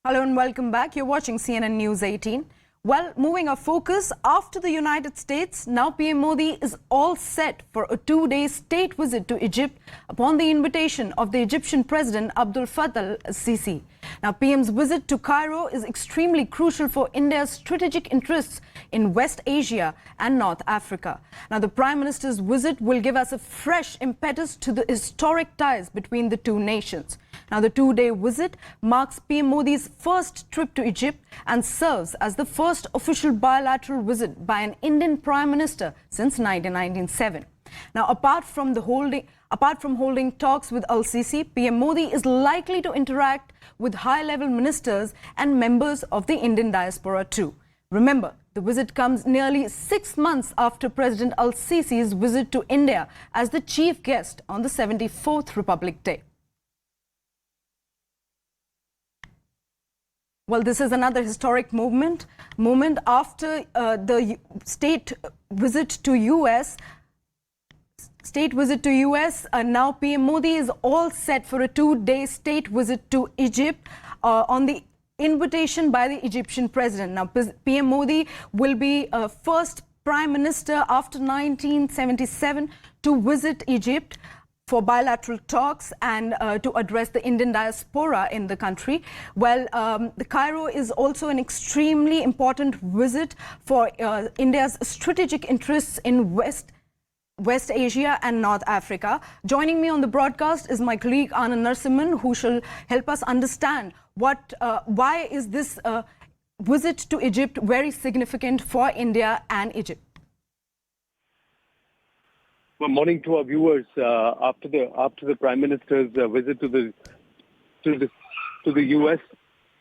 Hello and welcome back. You're watching CNN News 18. Well, moving our focus, after the United States, now PM Modi is all set for a two-day state visit to Egypt upon the invitation of the Egyptian President Abdel Fattah El-Sisi. Now, PM's visit to Cairo is extremely crucial for India's strategic interests in West Asia and North Africa. Now, the Prime Minister's visit will give us a fresh impetus to the historic ties between the two nations. Now, the two-day visit marks PM Modi's first trip to Egypt and serves as the first official bilateral visit by an Indian Prime Minister since 1997. Now, apart from holding talks with El-Sisi, PM Modi is likely to interact with high-level ministers and members of the Indian diaspora too. Remember, the visit comes nearly 6 months after President El-Sisi's visit to India as the chief guest on the 74th Republic Day. Well, this is another historic moment after the state visit to US. Now PM Modi is all set for a two-day state visit to Egypt on the invitation by the Egyptian president. Now, PM Modi will be first prime minister after 1977 to visit Egypt for bilateral talks and to address the Indian diaspora in the country. Well, the Cairo is also an extremely important visit for India's strategic interests in West Asia and North Africa. Joining me on the broadcast is my colleague Anand Narasimhan, who shall help us understand why is this visit to Egypt very significant for India and Egypt. Well, morning to our viewers. After the Prime Minister's visit to the US,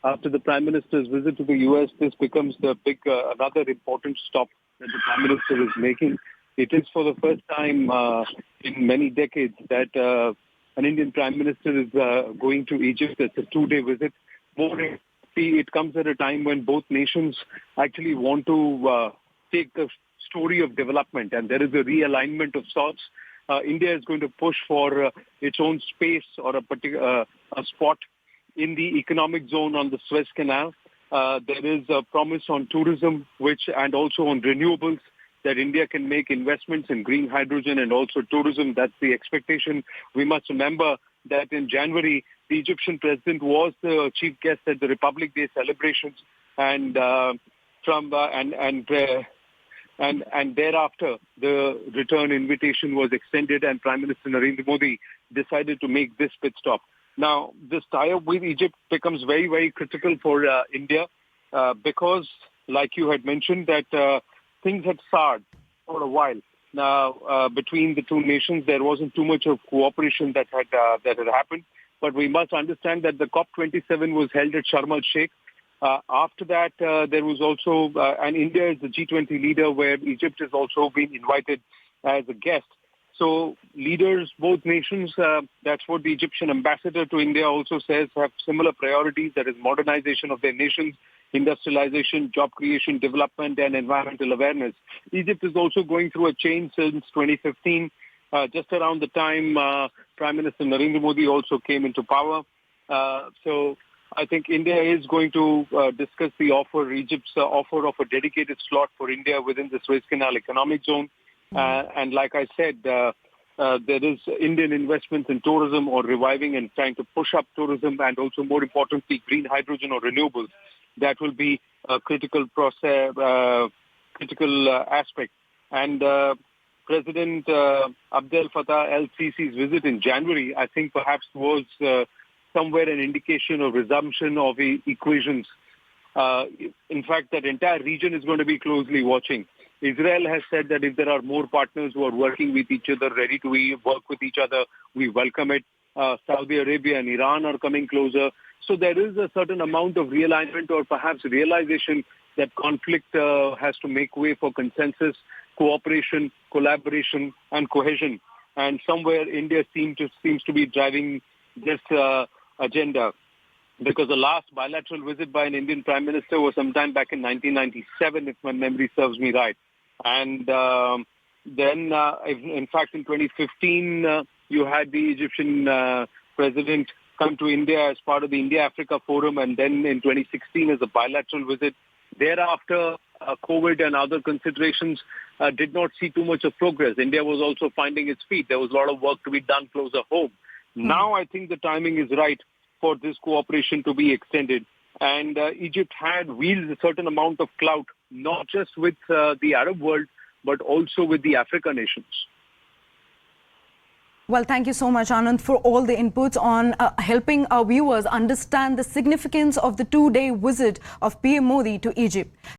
after the Prime Minister's visit to the US, this becomes the another important stop that the Prime Minister is making. It is for the first time in many decades that an Indian Prime Minister is going to Egypt. It's a two-day visit. It comes at a time when both nations actually want to take the story of development, and there is a realignment of sorts. India is going to push for its own space or a spot in the economic zone on the Suez Canal. There is a promise on tourism, and also on renewables, that India can make investments in green hydrogen and also tourism. That's the expectation. We must remember that in January, the Egyptian president was the chief guest at the Republic Day celebrations, and thereafter, the return invitation was extended, and Prime Minister Narendra Modi decided to make this pit stop. Now, this tie-up with Egypt becomes very, very critical for India because, like you had mentioned, that things had soured for a while. Now, between the two nations, there wasn't too much of cooperation that had happened. But we must understand that the COP27 was held at Sharm el-Sheikh. After that, there was also, and India is the G20 leader, where Egypt has also been invited as a guest. So leaders, both nations, that's what the Egyptian ambassador to India also says, have similar priorities, that is modernization of their nations, industrialization, job creation, development, and environmental awareness. Egypt is also going through a change since 2015, just around the time Prime Minister Narendra Modi also came into power. So I think India is going to discuss Egypt's offer of a dedicated slot for India within the Suez Canal economic zone. And like I said, there is Indian investments in tourism or reviving and trying to push up tourism, and also more importantly, green hydrogen or renewables. That will be a critical aspect. And President Abdel Fattah El-Sisi's visit in January, I think perhaps was somewhere an indication of resumption of equations. In fact, that entire region is going to be closely watching. Israel has said that if there are more partners who are working with each other, ready to work with each other, we welcome it. Saudi Arabia and Iran are coming closer. So there is a certain amount of realignment, or perhaps realization, that conflict has to make way for consensus, cooperation, collaboration, and cohesion. And somewhere India seems to be driving this agenda, because the last bilateral visit by an Indian Prime Minister was sometime back in 1997, if my memory serves me right. And then, in fact, in 2015, you had the Egyptian president come to India as part of the India-Africa Forum, and then in 2016 as a bilateral visit. Thereafter, COVID and other considerations did not see too much of progress. India was also finding its feet. There was a lot of work to be done closer home. Now I think the timing is right for this cooperation to be extended. And Egypt had wields a certain amount of clout, not just with the Arab world, but also with the African nations. Well, thank you so much, Anand, for all the inputs on helping our viewers understand the significance of the two-day visit of PM Modi to Egypt.